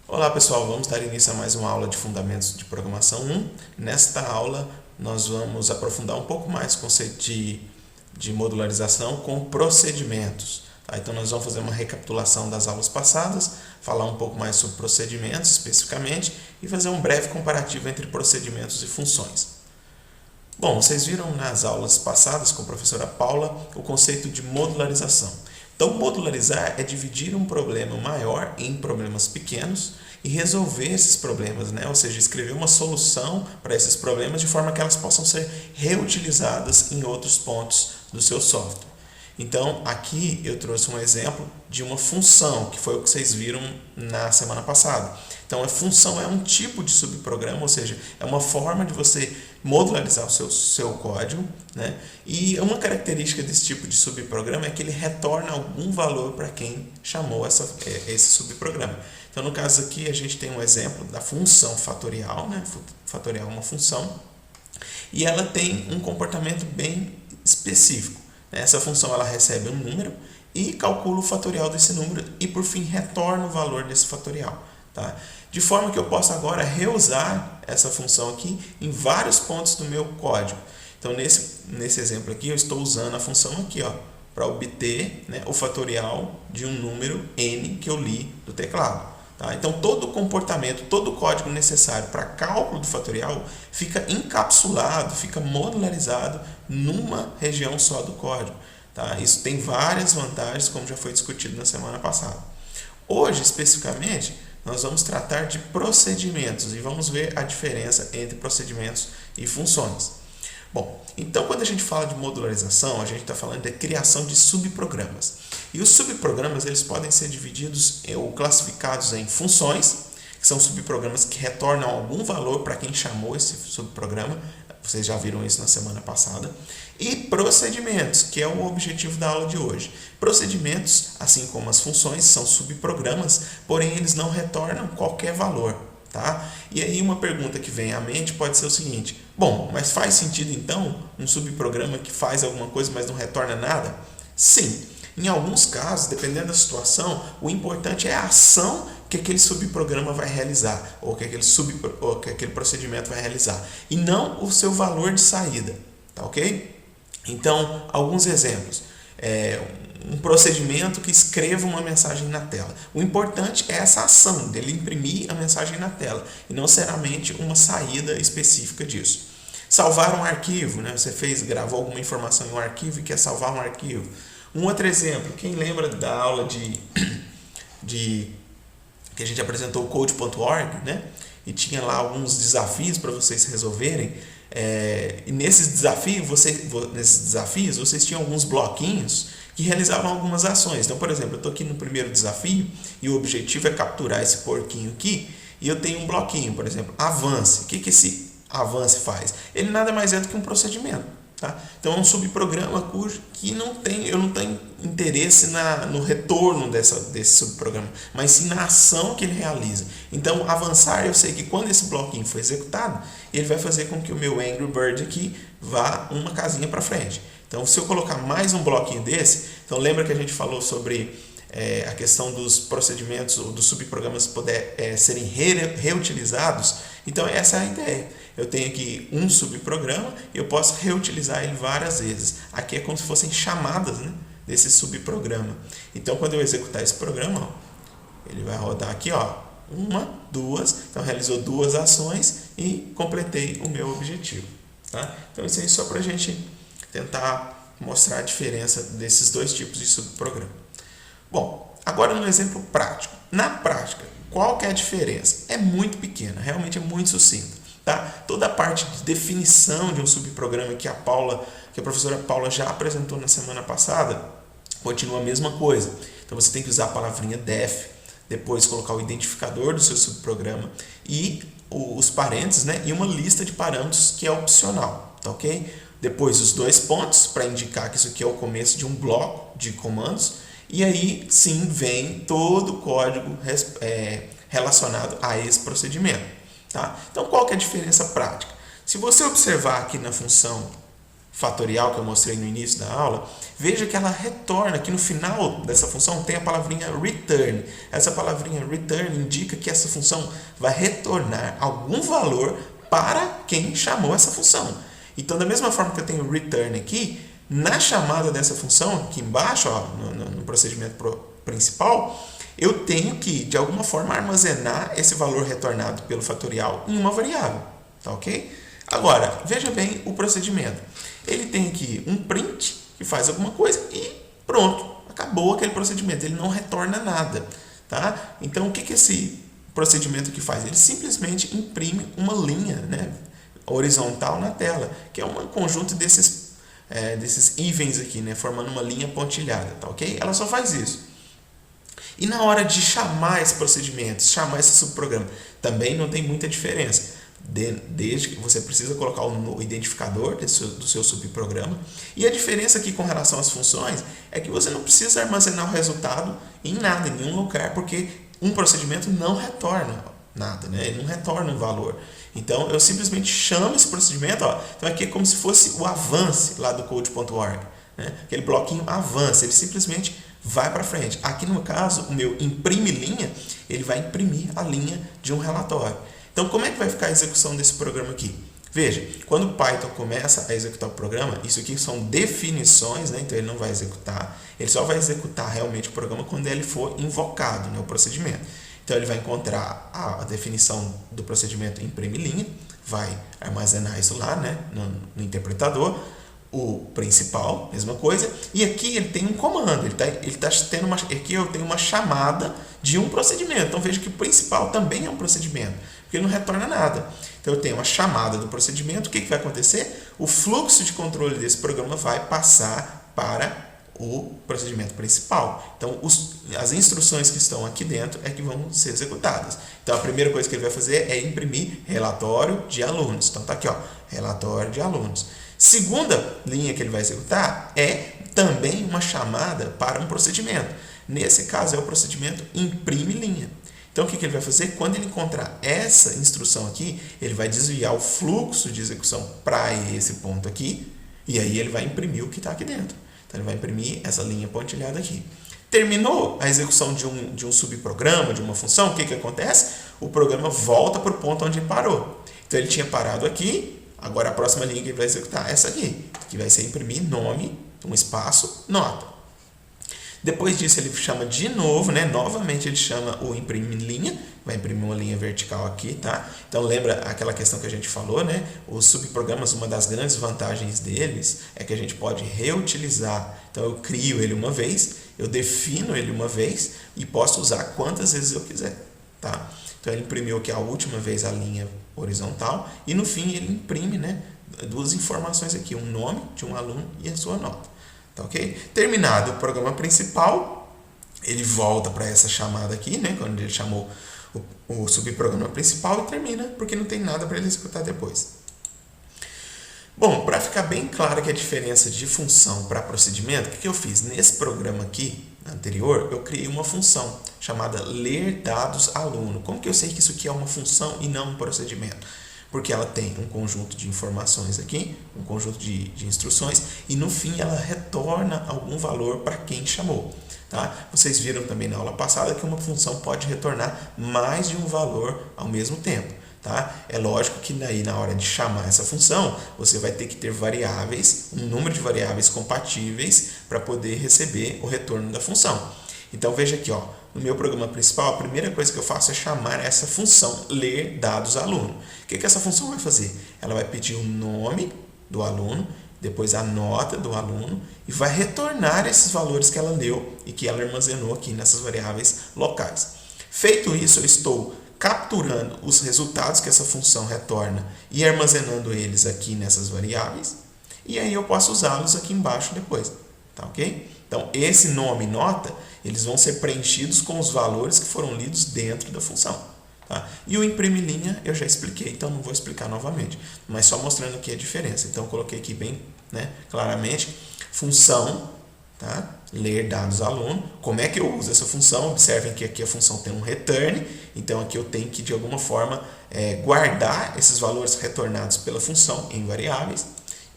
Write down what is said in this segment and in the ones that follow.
Olá pessoal, vamos dar início a mais uma aula de Fundamentos de Programação 1. Nesta aula nós vamos aprofundar um pouco mais o conceito de modularização com procedimentos. Tá? Então nós vamos fazer uma recapitulação das aulas passadas, falar um pouco mais sobre procedimentos especificamente e fazer um breve comparativo entre procedimentos e funções. Bom, vocês viram nas aulas passadas com a professora Paula o conceito de modularização. Então, modularizar é dividir um problema maior em problemas pequenos e resolver esses problemas, né? Ou seja, escrever uma solução para esses problemas de forma que elas possam ser reutilizadas em outros pontos do seu software. Então, aqui eu trouxe um exemplo de uma função, que foi o que vocês viram na semana passada. Então, a função é um tipo de subprograma, ou seja, é uma forma de você modularizar o seu código, né? E uma característica desse tipo de subprograma é que ele retorna algum valor para quem chamou esse subprograma. Então, no caso aqui, a gente tem um exemplo da função fatorial, né? Fatorial é uma função, e ela tem um comportamento bem específico. Essa função ela recebe um número e calcula o fatorial desse número e, por fim, retorna o valor desse fatorial. Tá? De forma que eu possa agora reusar essa função aqui em vários pontos do meu código. Então, nesse exemplo aqui, eu estou usando a função aqui, para obter, né, o fatorial de um número n que eu li do teclado. Tá? Então, todo o comportamento, todo o código necessário para cálculo do fatorial fica encapsulado, fica modularizado numa região só do código. Tá? Isso tem várias vantagens, como já foi discutido na semana passada. Hoje, especificamente, nós vamos tratar de procedimentos e vamos ver a diferença entre procedimentos e funções. Bom, então quando a gente fala de modularização, a gente está falando de criação de subprogramas. E os subprogramas eles podem ser divididos ou classificados em funções, que são subprogramas que retornam algum valor para quem chamou esse subprograma. Vocês já viram isso na semana passada. E procedimentos, que é o objetivo da aula de hoje. Procedimentos, assim como as funções, são subprogramas, porém eles não retornam qualquer valor. Tá? E aí uma pergunta que vem à mente pode ser o seguinte: bom, mas faz sentido então um subprograma que faz alguma coisa, mas não retorna nada? Sim. Em alguns casos, dependendo da situação, o importante é a ação que aquele subprograma vai realizar, ou que aquele procedimento vai realizar, e não o seu valor de saída, tá ok? Então, alguns exemplos. Um procedimento que escreva uma mensagem na tela. O importante é essa ação dele imprimir a mensagem na tela, e não necessariamente uma saída específica disso. Salvar um arquivo, né? Você gravou alguma informação em um arquivo e quer salvar um arquivo. Um outro exemplo, quem lembra da aula que a gente apresentou o code.org, né? E tinha lá alguns desafios para vocês resolverem. E nesses desafios vocês tinham alguns bloquinhos que realizavam algumas ações. Então, por exemplo, eu estou aqui no primeiro desafio e o objetivo é capturar esse porquinho aqui, e eu tenho um bloquinho, por exemplo, avance. O que esse avance faz? Ele nada mais é do que um procedimento. Tá? Então é um subprograma que eu não tenho interesse no retorno desse subprograma, mas sim na ação que ele realiza. Então avançar, eu sei que quando esse bloquinho for executado, ele vai fazer com que o meu Angry Bird aqui vá uma casinha para frente. Então se eu colocar mais um bloquinho desse, então lembra que a gente falou sobre a questão dos procedimentos ou dos subprogramas serem reutilizados. Então essa é a ideia. Eu tenho aqui um subprograma e eu posso reutilizar ele várias vezes. Aqui é como se fossem chamadas, né, desse subprograma. Então quando eu executar esse programa, ele vai rodar aqui, uma, duas. Então realizou duas ações e completei o meu objetivo. Tá? Então isso aí só para a gente tentar mostrar a diferença desses dois tipos de subprograma. Bom, agora no exemplo prático. Na prática, qual que é a diferença? É muito pequena, realmente é muito sucinta. Tá? Toda a parte de definição de um subprograma que a professora Paula já apresentou na semana passada, continua a mesma coisa. Então você tem que usar a palavrinha def, depois colocar o identificador do seu subprograma e os parênteses, né? E uma lista de parâmetros que é opcional. Tá ok? Depois os dois pontos para indicar que isso aqui é o começo de um bloco de comandos. E aí sim vem todo o código relacionado a esse procedimento. Tá? Então qual que é a diferença prática? Se você observar aqui na função fatorial que eu mostrei no início da aula, veja que ela retorna, que no final dessa função tem a palavrinha return. Essa palavrinha return indica que essa função vai retornar algum valor para quem chamou essa função. Então, da mesma forma que eu tenho return aqui, na chamada dessa função, aqui embaixo, ó, no procedimento principal, eu tenho que, de alguma forma, armazenar esse valor retornado pelo fatorial em uma variável. Tá ok? Agora, veja bem o procedimento. Ele tem aqui um print que faz alguma coisa e pronto, acabou aquele procedimento. Ele não retorna nada. Tá? Então, o que esse procedimento aqui faz? Ele simplesmente imprime uma linha, né, horizontal na tela, que é um conjunto desses evens aqui, né, formando uma linha pontilhada. Tá ok? Ela só faz isso. E na hora de chamar esse procedimento, chamar esse subprograma, também não tem muita diferença. Desde que você precisa colocar o identificador do seu subprograma. E a diferença aqui com relação às funções é que você não precisa armazenar o resultado em nada, em nenhum lugar, porque um procedimento não retorna nada, né? Ele não retorna um valor. Então, eu simplesmente chamo esse procedimento, ó, então aqui é como se fosse o avance lá do code.org, né? Aquele bloquinho avance, ele simplesmente vai para frente. Aqui no caso, o meu imprime linha, ele vai imprimir a linha de um relatório. Então, como é que vai ficar a execução desse programa aqui? Veja, quando o Python começa a executar o programa, isso aqui são definições, né? Então ele não vai executar, ele só vai executar realmente o programa quando ele for invocado, né? O procedimento. Então ele vai encontrar a definição do procedimento imprime linha, vai armazenar isso lá, né? no interpretador. O principal, mesma coisa, e aqui ele tem um comando, ele tá tendo aqui eu tenho uma chamada de um procedimento. Então veja que o principal também é um procedimento, porque ele não retorna nada. Então eu tenho a chamada do procedimento, o que vai acontecer? O fluxo de controle desse programa vai passar para o procedimento principal. Então as instruções que estão aqui dentro é que vão ser executadas. Então a primeira coisa que ele vai fazer é imprimir relatório de alunos. Então tá aqui, ó, relatório de alunos. Segunda linha que ele vai executar é também uma chamada para um procedimento. Nesse caso é o procedimento imprime linha. Então o que ele vai fazer? Quando ele encontrar essa instrução aqui, ele vai desviar o fluxo de execução para esse ponto aqui e aí ele vai imprimir o que está aqui dentro. Então ele vai imprimir essa linha pontilhada aqui. Terminou a execução de um subprograma, de uma função, o que acontece? O programa volta para o ponto onde ele parou. Então ele tinha parado aqui. Agora a próxima linha que ele vai executar é essa aqui, que vai ser imprimir nome, um espaço, nota. Depois disso ele chama de novo, né? Novamente ele chama o imprime linha, vai imprimir uma linha vertical aqui, tá? Então lembra aquela questão que a gente falou, né? Os subprogramas, uma das grandes vantagens deles é que a gente pode reutilizar. Então eu crio ele uma vez, eu defino ele uma vez e posso usar quantas vezes eu quiser, tá? Então ele imprimiu aqui a última vez a linha horizontal e no fim ele imprime, né, duas informações aqui, um nome de um aluno e a sua nota. Tá ok? Terminado o programa principal, ele volta para essa chamada aqui, né, quando ele chamou o subprograma principal e termina, porque não tem nada para ele executar depois. Bom, para ficar bem claro que a diferença de função para procedimento, o que eu fiz? Nesse programa aqui, anterior, eu criei uma função chamada ler dados aluno. Como que eu sei que isso aqui é uma função e não um procedimento? Porque ela tem um conjunto de informações aqui, um conjunto de instruções, e no fim ela retorna algum valor para quem chamou. Tá? Vocês viram também na aula passada que uma função pode retornar mais de um valor ao mesmo tempo. Tá? É lógico que daí, na hora de chamar essa função, você vai ter que ter variáveis, um número de variáveis compatíveis para poder receber o retorno da função. Então veja aqui, ó, no meu programa principal, a primeira coisa que eu faço é chamar essa função ler dados aluno. O que essa função vai fazer? Ela vai pedir o nome do aluno, depois a nota do aluno e vai retornar esses valores que ela leu e que ela armazenou aqui nessas variáveis locais. Feito isso, eu estou capturando os resultados que essa função retorna e armazenando eles aqui nessas variáveis, e aí eu posso usá-los aqui embaixo depois, tá ok? Então, esse nome e nota, eles vão ser preenchidos com os valores que foram lidos dentro da função, tá? E o imprime linha eu já expliquei, então não vou explicar novamente, mas só mostrando aqui a diferença. Então, eu coloquei aqui bem, né, claramente, função, tá? Ler dados aluno. Como é que eu uso essa função? Observem que aqui a função tem um return, então aqui eu tenho que de alguma forma guardar esses valores retornados pela função em variáveis.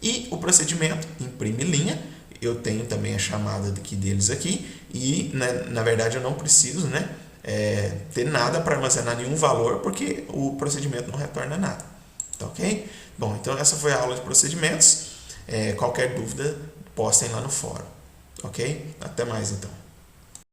E o procedimento imprime linha, eu tenho também a chamada deles aqui, e né, na verdade eu não preciso, né, ter nada para armazenar nenhum valor, porque o procedimento não retorna nada. Tá ok? Bom, então essa foi a aula de procedimentos. Qualquer dúvida, postem lá no fórum. Ok? Até mais então.